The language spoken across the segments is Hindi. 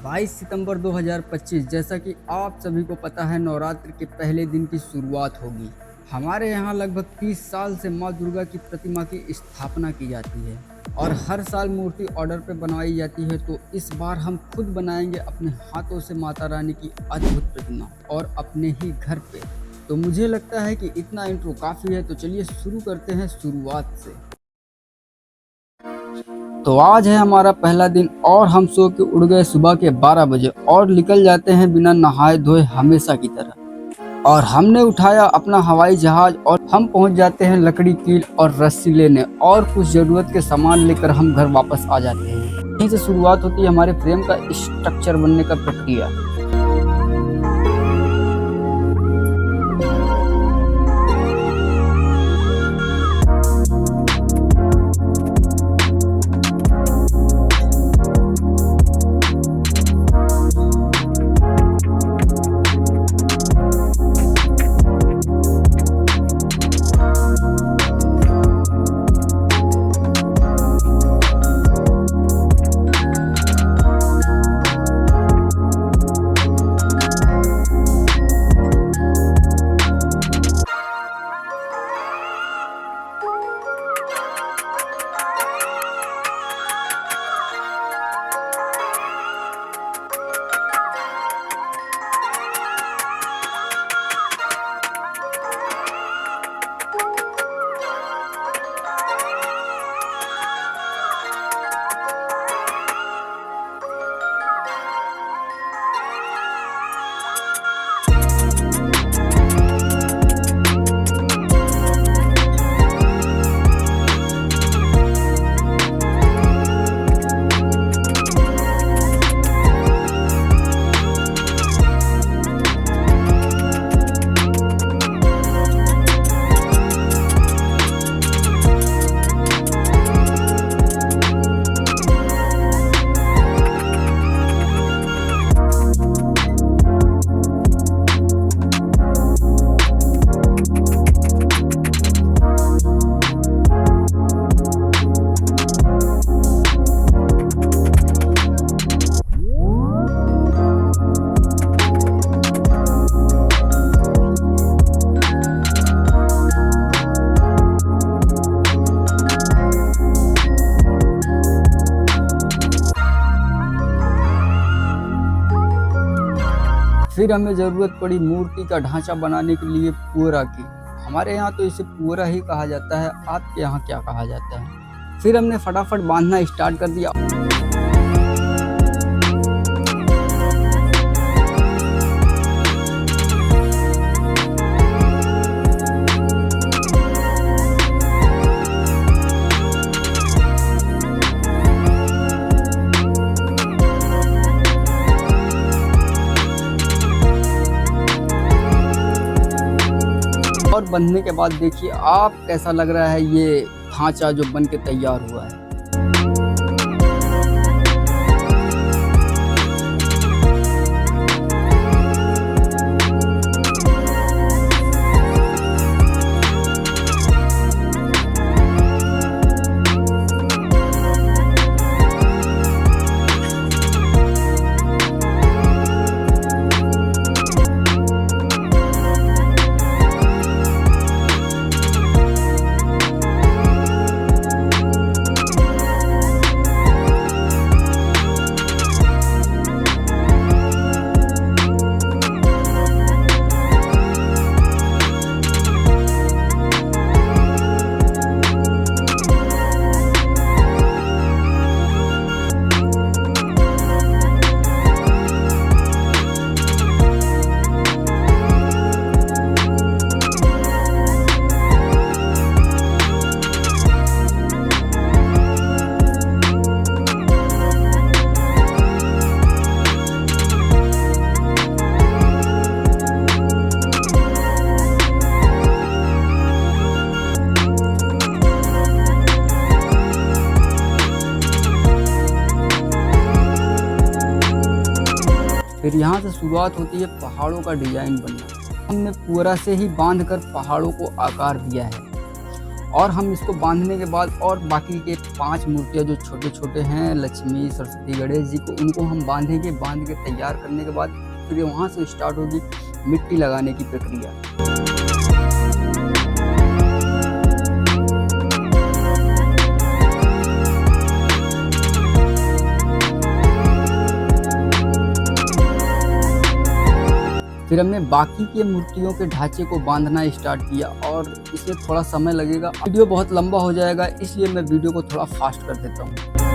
22 सितंबर 2025 जैसा कि आप सभी को पता है नवरात्र के पहले दिन की शुरुआत होगी। हमारे यहाँ लगभग 30 साल से माँ दुर्गा की प्रतिमा की स्थापना की जाती है और हर साल मूर्ति ऑर्डर पे बनवाई जाती है। तो इस बार हम खुद बनाएंगे अपने हाथों से माता रानी की अद्भुत प्रतिमा और अपने ही घर पे। तो मुझे लगता है कि इतना इंट्रो काफ़ी है, तो चलिए शुरू करते हैं शुरुआत से। तो आज है हमारा पहला दिन और हम सो के उड़ गए सुबह के 12 बजे और निकल जाते हैं बिना नहाए धोए हमेशा की तरह। और हमने उठाया अपना हवाई जहाज और हम पहुंच जाते हैं लकड़ी कील और रस्सी लेने और कुछ ज़रूरत के सामान लेकर हम घर वापस आ जाते हैं। यहीं से शुरुआत होती है हमारे फ्रेम का स्ट्रक्चर बनने का प्रक्रिया। फिर हमें ज़रूरत पड़ी मूर्ति का ढांचा बनाने के लिए पुअरा की। हमारे यहाँ तो इसे पुअरा ही कहा जाता है, आपके यहाँ क्या कहा जाता है। फिर हमने फटाफट बांधना स्टार्ट कर दिया। और बनने के बाद देखिए आप कैसा लग रहा है ये ढांचा जो बन के तैयार हुआ है। फिर यहाँ से शुरुआत होती है पहाड़ों का डिजाइन बनना। हमने पुअरा से ही बांधकर पहाड़ों को आकार दिया है और हम इसको बांधने के बाद और बाकी के 5 मूर्तियाँ जो छोटे छोटे हैं लक्ष्मी, सरस्वती, गणेश जी को, उनको हम बांधेंगे। बांध के तैयार करने के बाद फिर वहाँ से स्टार्ट होगी मिट्टी लगाने की प्रक्रिया। फिर हमने बाकी के मूर्तियों के ढांचे को बांधना स्टार्ट किया और इसमें थोड़ा समय लगेगा। वीडियो बहुत लंबा हो जाएगा, इसलिए मैं वीडियो को थोड़ा फास्ट कर देता हूँ।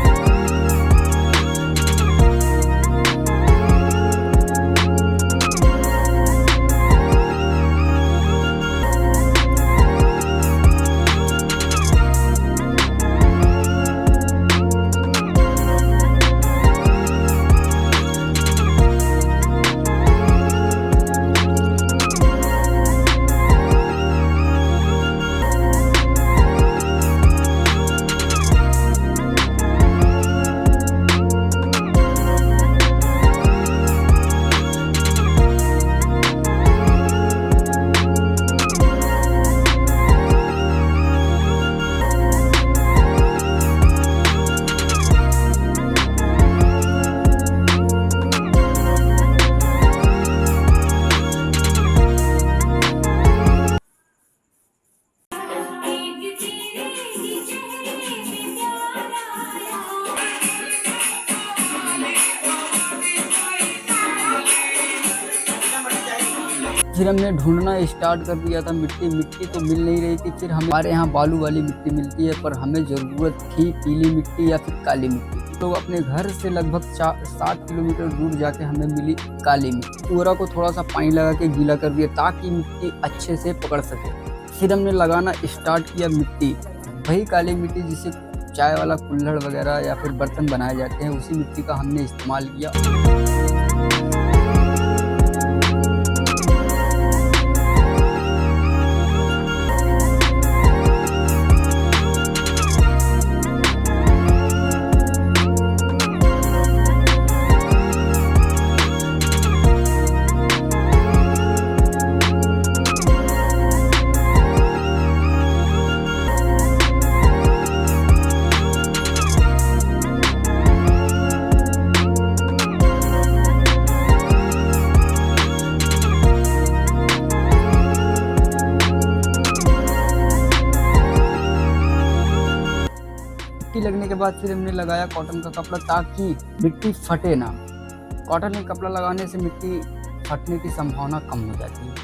फिर हमने ढूंढना स्टार्ट कर दिया था मिट्टी तो मिल नहीं रही थी। फिर हमारे यहाँ बालू वाली मिट्टी मिलती है, पर हमें ज़रूरत थी पीली मिट्टी या फिर काली मिट्टी की। तो अपने घर से लगभग 7 किलोमीटर दूर जाके हमें मिली काली मिट्टी। पूरा को थोड़ा सा पानी लगा के गीला कर दिया ताकि मिट्टी अच्छे से पकड़ सके। फिर हमने लगाना स्टार्ट किया मिट्टी, वही काली मिट्टी जिससे चाय वाला कुल्हड़ वगैरह या फिर बर्तन बनाए जाते हैं, उसी मिट्टी का हमने इस्तेमाल किया। मिट्टी लगने के बाद फिर हमने लगाया कॉटन का कपड़ा ताकि मिट्टी फटे ना। कॉटन का कपड़ा लगाने से मिट्टी फटने की संभावना कम हो जाती है।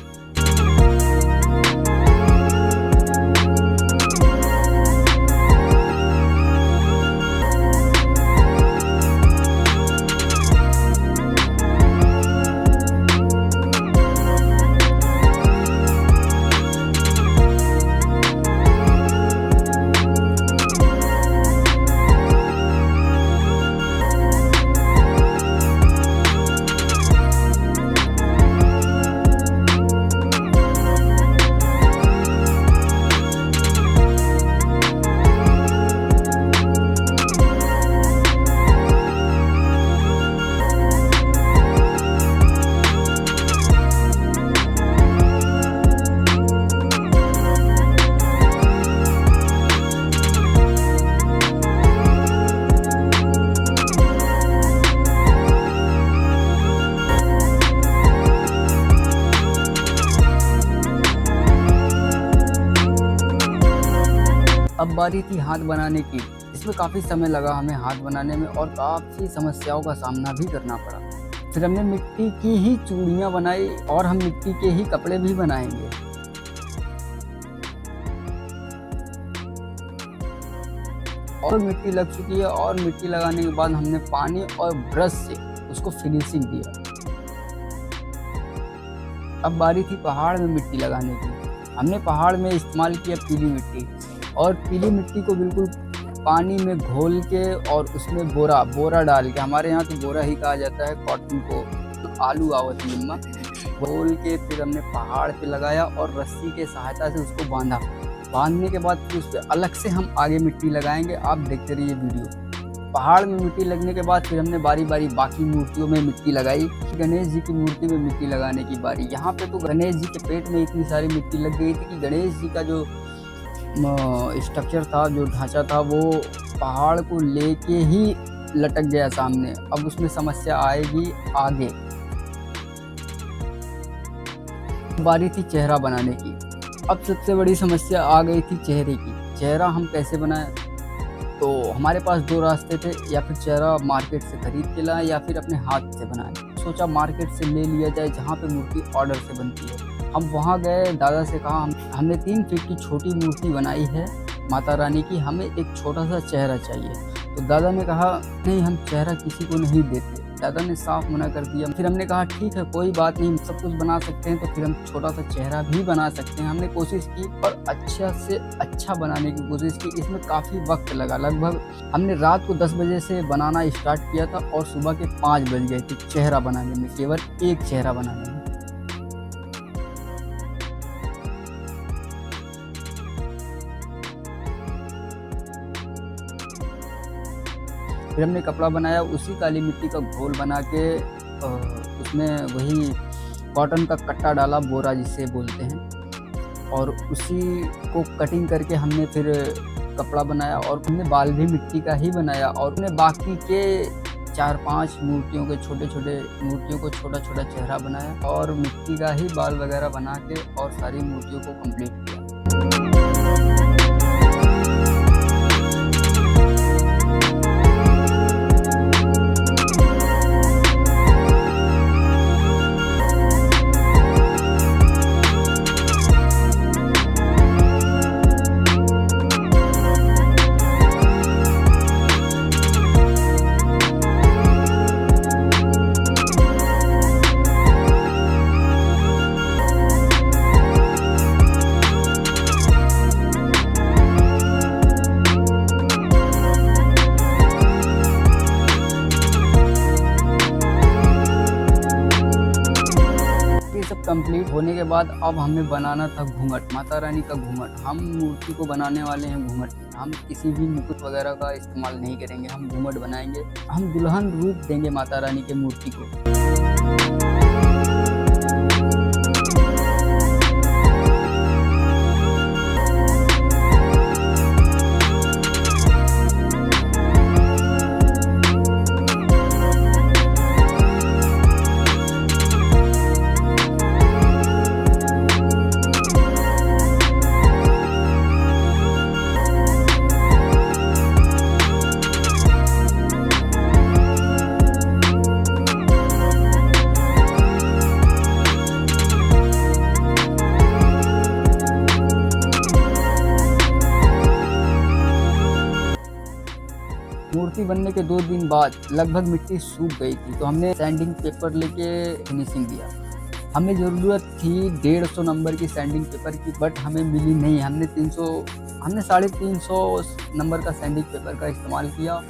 अब बारी थी हाथ बनाने की। इसमें काफ़ी समय लगा हमें हाथ बनाने में और काफ़ी समस्याओं का सामना भी करना पड़ा। फिर हमने मिट्टी की ही चूड़ियाँ बनाई और हम मिट्टी के ही कपड़े भी बनाएंगे। और मिट्टी लग चुकी है और मिट्टी लगाने के बाद हमने पानी और ब्रश से उसको फिनिशिंग दिया। अब बारी थी पहाड़ में मिट्टी लगाने की। हमने पहाड़ में इस्तेमाल किया पीली मिट्टी और पीली मिट्टी को बिल्कुल पानी में घोल के और उसमें बोरा डाल के, हमारे यहाँ तो बोरा ही कहा जाता है कॉटन को, तो आलू आवत निम्मा घोल के फिर हमने पहाड़ पे लगाया और रस्सी के सहायता से उसको बांधा। बांधने के बाद फिर उस पर अलग से हम आगे मिट्टी लगाएंगे। आप देखते रहिए वीडियो। पहाड़ में मिट्टी लगने के बाद फिर हमने बारी बारी बाकी मूर्तियों में मिट्टी लगाई। गणेश जी की मूर्ति में मिट्टी लगाने की बारी। यहाँ पे तो गणेश जी के पेट में इतनी सारी मिट्टी लग गई थी कि गणेश जी का जो स्ट्रक्चर था, जो ढांचा था वो पहाड़ को लेके ही लटक गया सामने। अब उसमें समस्या आएगी आगे। बारी थी चेहरा बनाने की। अब सबसे बड़ी समस्या आ गई थी चेहरे की। चेहरा हम कैसे बनाएं? तो हमारे पास दो रास्ते थे, या फिर चेहरा मार्केट से खरीद के लाएं या फिर अपने हाथ से बनाएं। सोचा मार्केट से ले लिया जाए, जहाँ पे मूर्ति ऑर्डर से बनती है। हम वहाँ गए, दादा से कहा हमने 3 फीट की छोटी मूर्ति बनाई है माता रानी की, हमें एक छोटा सा चेहरा चाहिए। तो दादा ने कहा नहीं, हम चेहरा किसी को नहीं देते। दादा ने साफ मना कर दिया। फिर हमने कहा ठीक है, कोई बात नहीं, सब कुछ बना सकते हैं, तो फिर हम छोटा सा चेहरा भी बना सकते हैं। हमने कोशिश की और अच्छा से अच्छा बनाने की कोशिश की। इसमें काफ़ी वक्त लगा। लगभग हमने रात को 10 बजे से बनाना स्टार्ट किया था और सुबह के 5 बज गए थे चेहरा बनाने में, केवल एक चेहरा बनाने में। फिर हमने कपड़ा बनाया, उसी काली मिट्टी का घोल बना के उसमें वही कॉटन का कट्टा डाला, बोरा जिसे बोलते हैं, और उसी को कटिंग करके हमने फिर कपड़ा बनाया। और हमने बाल भी मिट्टी का ही बनाया, और हमने बाकी के 4-5 मूर्तियों के छोटे-छोटे मूर्तियों को छोटा-छोटा चेहरा बनाया और मिट्टी का ही बाल वगैरह बना के और सारी मूर्तियों को कंप्लीट किया। सब कंप्लीट होने के बाद अब हमें बनाना था घूंघट, माता रानी का घूंघट। हम मूर्ति को बनाने वाले हैं घूंघट। हम किसी भी मुकुट वगैरह का इस्तेमाल नहीं करेंगे, हम घूंघट बनाएंगे। हम दुल्हन रूप देंगे माता रानी के मूर्ति को। मूर्ति बनने के 2 दिन बाद लगभग मिट्टी सूख गई थी, तो हमने सैंडिंग पेपर लेके फिनिशिंग दिया। हमें ज़रूरत थी 150 नंबर की सैंडिंग पेपर की, बट हमें मिली नहीं। हमने 350 नंबर का सैंडिंग पेपर का इस्तेमाल किया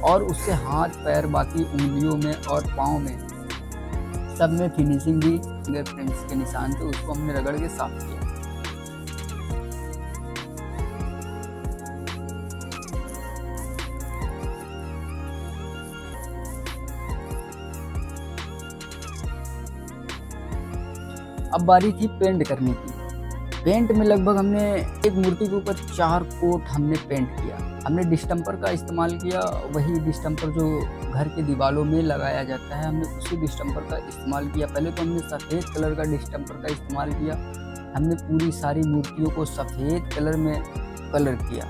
और उससे हाथ पैर, बाकी उंगलियों में और पाँव में सब में फिनिशिंग दी। फिंगरप्रिंट्स के निशान थे, उसको हमने रगड़ के साफ किया। अब बारी थी पेंट करने की। पेंट में लगभग हमने एक मूर्ति के ऊपर 4 कोट हमने पेंट किया। हमने डिस्टेम्पर का इस्तेमाल किया, वही डिस्टेम्पर जो घर के दीवारों में लगाया जाता है, हमने उसी डिस्टेम्पर का इस्तेमाल किया। पहले तो हमने सफ़ेद कलर का डिस्टेम्पर का इस्तेमाल किया। हमने पूरी सारी मूर्तियों को सफ़ेद कलर में कलर किया।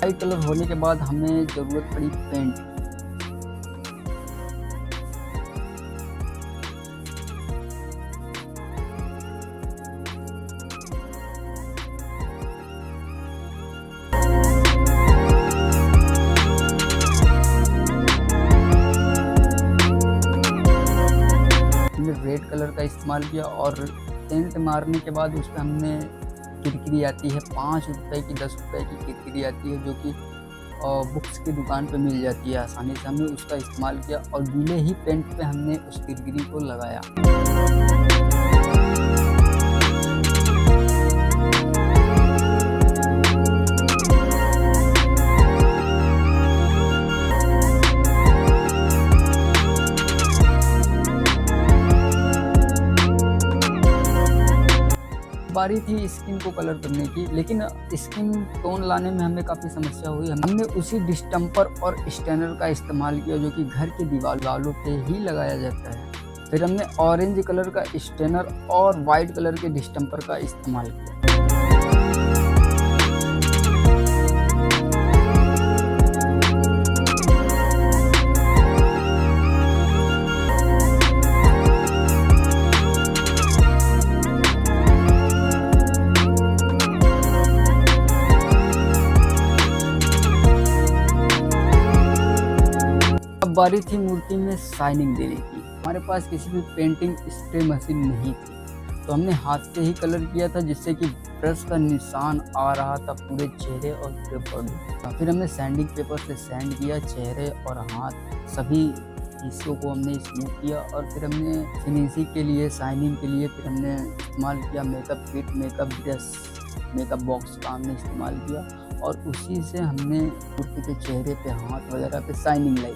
वाइट कलर होने के बाद हमें ज़रूरत पड़ी पेंट की। हमने रेड कलर का इस्तेमाल किया और पेंट मारने के बाद उस पर हमने किरकिरी आती है 5 रुपए की, 10 रुपए की किरकिरी आती है जो कि बुक्स की दुकान पे मिल जाती है आसानी से। हमने उसका इस्तेमाल किया और गीले ही पेंट पे हमने उस किरकिरी को लगाया। बारी थी स्किन को कलर करने की, लेकिन स्किन टोन लाने में हमें काफ़ी समस्या हुई। हमने उसी डिस्टेम्पर और स्टेनर का इस्तेमाल किया जो कि घर की दीवारों पे ही लगाया जाता है। फिर हमने ऑरेंज कलर का स्टेनर और वाइट कलर के डिस्टेम्पर का इस्तेमाल किया। अब बारी थी मूर्ति में शाइनिंग देने की। हमारे पास किसी भी पेंटिंग स्प्रे मशीन नहीं थी, तो हमने हाथ से ही कलर किया था जिससे कि ब्रश का निशान आ रहा था पूरे चेहरे और पूरे बॉडी। फिर हमने सैंडिंग पेपर से सैंड किया चेहरे और हाथ सभी हिस्सों को हमने स्मूथ किया। और फिर हमने फिनिशिंग के लिए, शाइनिंग के लिए फिर हमने इस्तेमाल किया makeup kit, makeup brush, makeup box का हमने इस्तेमाल किया और उसी से हमने मूर्ति के चेहरे पे, हाथ वगैरह पे शाइनिंग लाई।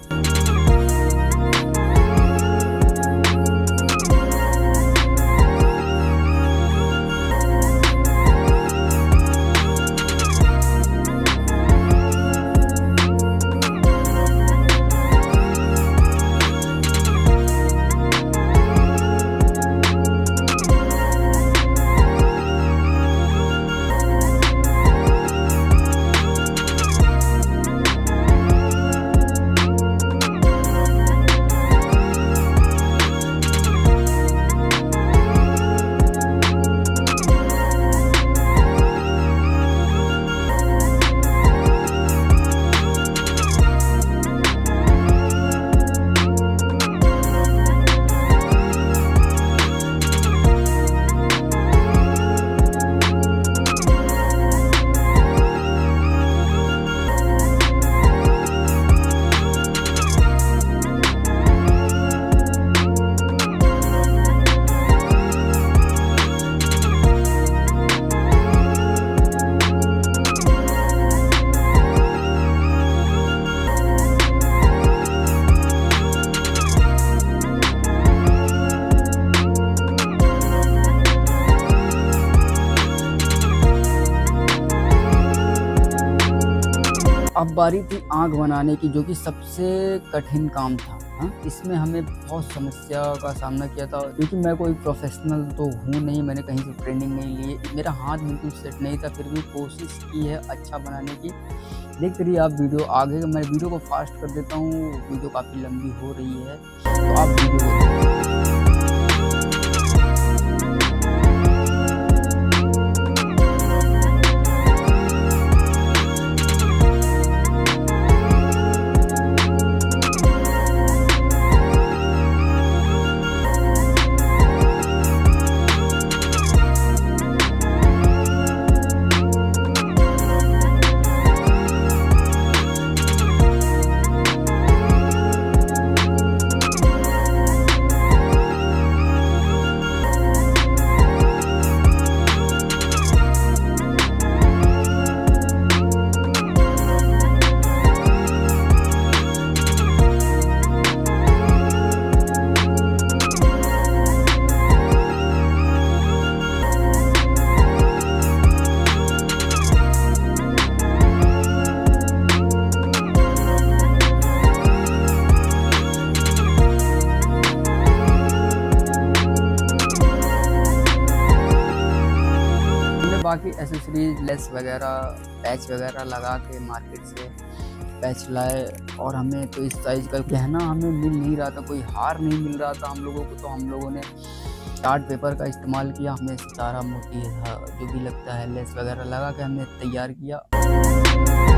अब बारी थी आँख बनाने की, जो कि सबसे कठिन काम था। इसमें हमें बहुत समस्या का सामना किया था क्योंकि मैं कोई प्रोफेशनल तो हूँ नहीं, मैंने कहीं से ट्रेनिंग नहीं ली, मेरा हाथ बिल्कुल सेट नहीं था। फिर भी कोशिश की है अच्छा बनाने की। देखते रहिए आप वीडियो। आगे मैं वीडियो को फास्ट कर देता हूँ, वीडियो काफ़ी लंबी हो रही है, तो आप वीडियो को भी लेस वगैरह पैच वगैरह लगा के मार्केट से पैच लाए, और हमें तो इस साइज़ का गहना हमें मिल नहीं रहा था, कोई हार नहीं मिल रहा था हम लोगों को। तो हम लोगों ने चार्ट पेपर का इस्तेमाल किया, हमें सितारा मोती जो भी लगता है लेस वगैरह लगा के हमने तैयार किया।